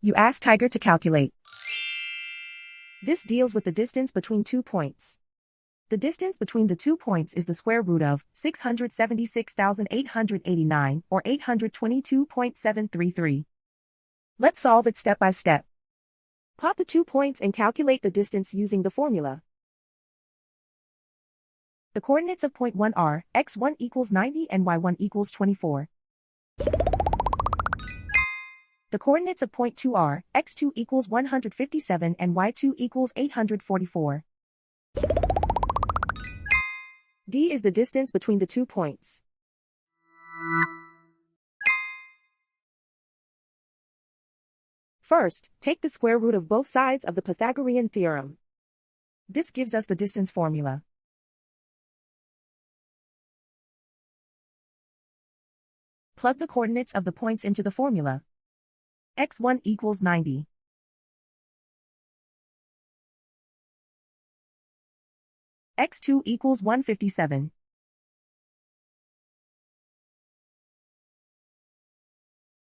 You ask Tiger to calculate. This deals with the distance between 2 points. The distance between the 2 points is the square root of 676,889, or 822.733. Let's solve it step by step. Plot the 2 points and calculate the distance using the formula. The coordinates of point 1 are x1 equals 90 and y1 equals 24. The coordinates of point 2 are x2 equals 157 and y2 equals 844. D is the distance between the 2 points. First, take the square root of both sides of the Pythagorean theorem. This gives us the distance formula. Plug the coordinates of the points into the formula. x1 equals 90. x2 equals 157.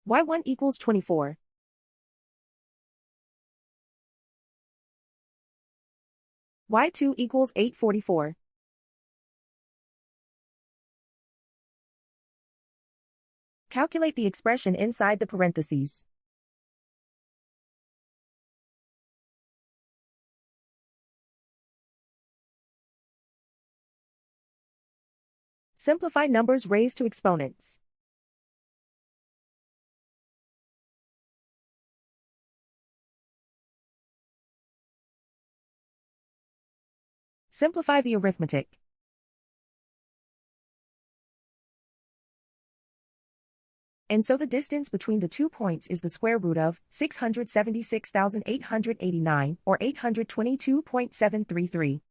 y1 equals 24. y2 equals 844. Calculate the expression inside the parentheses. Simplify numbers raised to exponents. Simplify the arithmetic. And so the distance between the 2 points is the square root of 676,889, or 822.733.